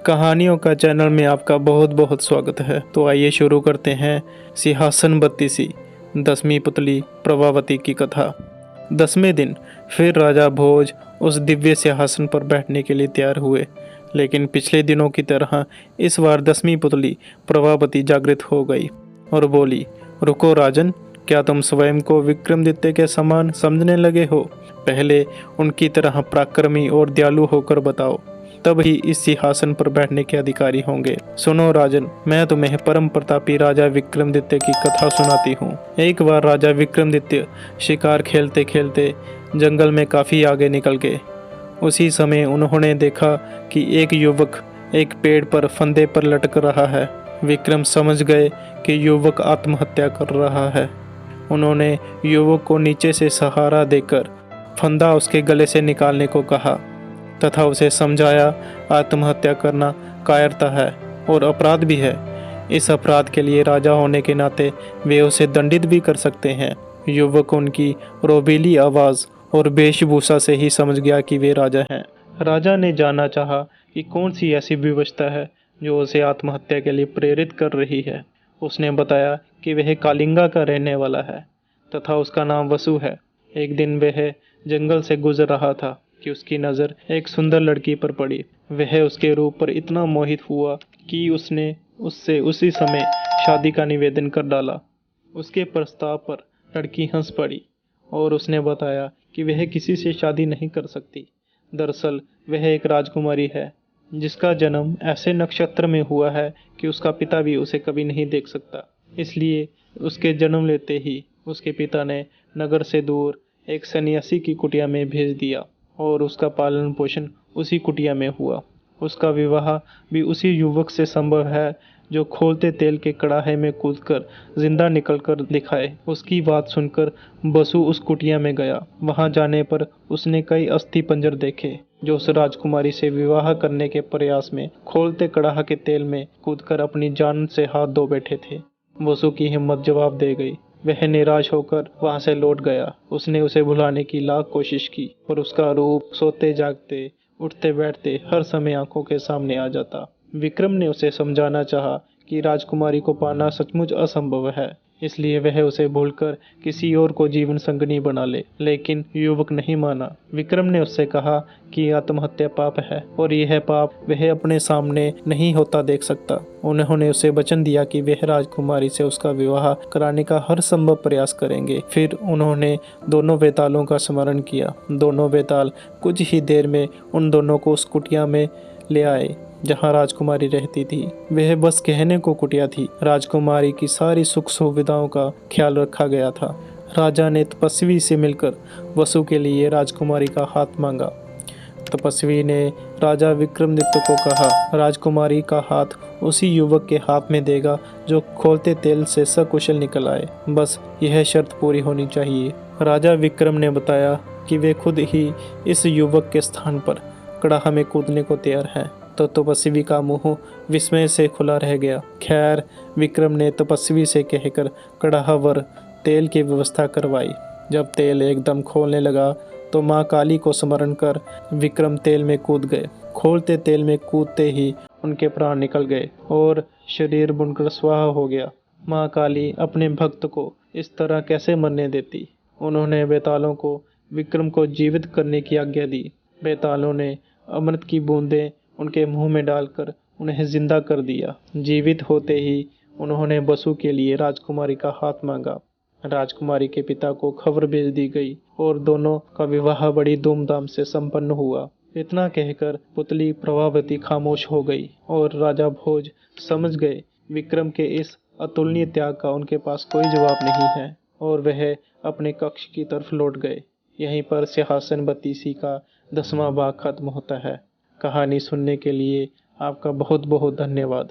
कहानियों का चैनल में आपका बहुत बहुत स्वागत है। तो आइए शुरू करते हैं सिंहासन बत्तीसी 10वीं पुतली प्रभावती की कथा। 10वें दिन फिर राजा भोज उस दिव्य सिंहासन पर बैठने के लिए तैयार हुए, लेकिन पिछले दिनों की तरह इस बार 10वीं पुतली प्रभावती जागृत हो गई और बोली, रुको राजन, क्या तुम स्वयं को विक्रमादित्य के समान समझने लगे हो? पहले उनकी तरह पराक्रमी और दयालु होकर बताओ, तब ही इस सिंहासन पर बैठने के अधिकारी होंगे। सुनो राजन, मैं तुम्हें परम प्रतापी राजा विक्रमादित्य की कथा सुनाती हूँ। एक बार राजा विक्रमादित्य शिकार खेलते खेलते जंगल में काफी आगे निकल गए। उसी समय उन्होंने देखा कि एक युवक एक पेड़ पर फंदे पर लटक रहा है। विक्रम समझ गए कि युवक आत्महत्या कर रहा है। उन्होंने युवक को नीचे से सहारा देकर फंदा उसके गले से निकालने को कहा तथा उसे समझाया, आत्महत्या करना कायरता है और अपराध भी है। इस अपराध के लिए राजा होने के नाते वे उसे दंडित भी कर सकते हैं। युवक उनकी रोबीली आवाज़ और वेशभूषा से ही समझ गया कि वे राजा हैं। राजा ने जानना चाहा कि कौन सी ऐसी विवशता है जो उसे आत्महत्या के लिए प्रेरित कर रही है। उसने बताया कि वह कालिंगा का रहने वाला है तथा उसका नाम वसु है। एक दिन वह जंगल से गुजर रहा था कि उसकी नज़र एक सुंदर लड़की पर पड़ी। वह उसके रूप पर इतना मोहित हुआ कि उसने उससे उसी समय शादी का निवेदन कर डाला। उसके प्रस्ताव पर लड़की हंस पड़ी और उसने बताया कि वह किसी से शादी नहीं कर सकती। दरअसल वह एक राजकुमारी है जिसका जन्म ऐसे नक्षत्र में हुआ है कि उसका पिता भी उसे कभी नहीं देख सकता। इसलिए उसके जन्म लेते ही उसके पिता ने नगर से दूर एक सन्यासी की कुटिया में भेज दिया और उसका पालन पोषण उसी कुटिया में हुआ। उसका विवाह भी उसी युवक से संभव है जो खोलते तेल के कड़ाहे में कूदकर जिंदा निकलकर दिखाए। उसकी बात सुनकर बसु उस कुटिया में गया। वहां जाने पर उसने कई अस्थि पंजर देखे जो उस राजकुमारी से विवाह करने के प्रयास में खोलते कड़ाह के तेल में कूदकर अपनी जान से हाथ धो बैठे थे। बसु की हिम्मत जवाब दे गई। वह निराश होकर वहां से लौट गया। उसने उसे भुलाने की लाख कोशिश की पर उसका रूप सोते जागते उठते बैठते हर समय आंखों के सामने आ जाता। विक्रम ने उसे समझाना चाहा कि राजकुमारी को पाना सचमुच असंभव है, इसलिए वह उसे भूलकर किसी और को जीवन संगनी बना ले, लेकिन युवक नहीं माना। विक्रम ने उससे कहा कि आत्महत्या पाप है और यह पाप वह अपने सामने नहीं होता देख सकता। उन्होंने उसे वचन दिया कि वह राजकुमारी से उसका विवाह कराने का हर संभव प्रयास करेंगे। फिर उन्होंने दोनों बेतालों का स्मरण किया। दोनों बेताल कुछ ही देर में उन दोनों को उस कुटिया में ले आए जहाँ राजकुमारी रहती थी। वह बस कहने को कुटिया थी। राजकुमारी की सारी सुख सुविधाओं का ख्याल रखा गया था। राजा ने तपस्वी से मिलकर वसु के लिए राजकुमारी का हाथ मांगा। तपस्वी ने राजा विक्रमादित्य को कहा, राजकुमारी का हाथ उसी युवक के हाथ में देगा जो खोलते तेल से सकुशल निकल आए। बस यह शर्त पूरी होनी चाहिए। राजा विक्रम ने बताया कि वे खुद ही इस युवक के स्थान पर कड़ाह में कूदने को तैयार हैं। तो तपस्वी का मुंह विस्मय से खुला रह गया। खैर, विक्रम ने तपस्वी से कहकर कड़ाह वर तेल की व्यवस्था करवाई। जब तेल एकदम खोलने लगा तो माँ काली को स्मरण कर विक्रम तेल में कूद गए। खोलते तेल में कूदते ही उनके प्राण निकल गए और शरीर बुनकर स्वाहा हो गया। माँ काली अपने भक्त को इस तरह कैसे मरने देती। उन्होंने बेतालों को विक्रम को जीवित करने की आज्ञा दी। बेतालों ने अमृत की बूंदें उनके मुंह में डालकर उन्हें जिंदा कर दिया। जीवित होते ही उन्होंने बसु के लिए राजकुमारी का हाथ मांगा। राजकुमारी के पिता को खबर भेज दी गई और दोनों का विवाह बड़ी धूमधाम से संपन्न हुआ। इतना कहकर पुतली प्रभावती खामोश हो गई और राजा भोज समझ गए विक्रम के इस अतुलनीय त्याग का उनके पास कोई जवाब नहीं है और वह अपने कक्ष की तरफ लौट गए। यहीं पर सिंहासन बत्तीसी का 10वां भाग खत्म होता है। कहानी सुनने के लिए आपका बहुत बहुत धन्यवाद।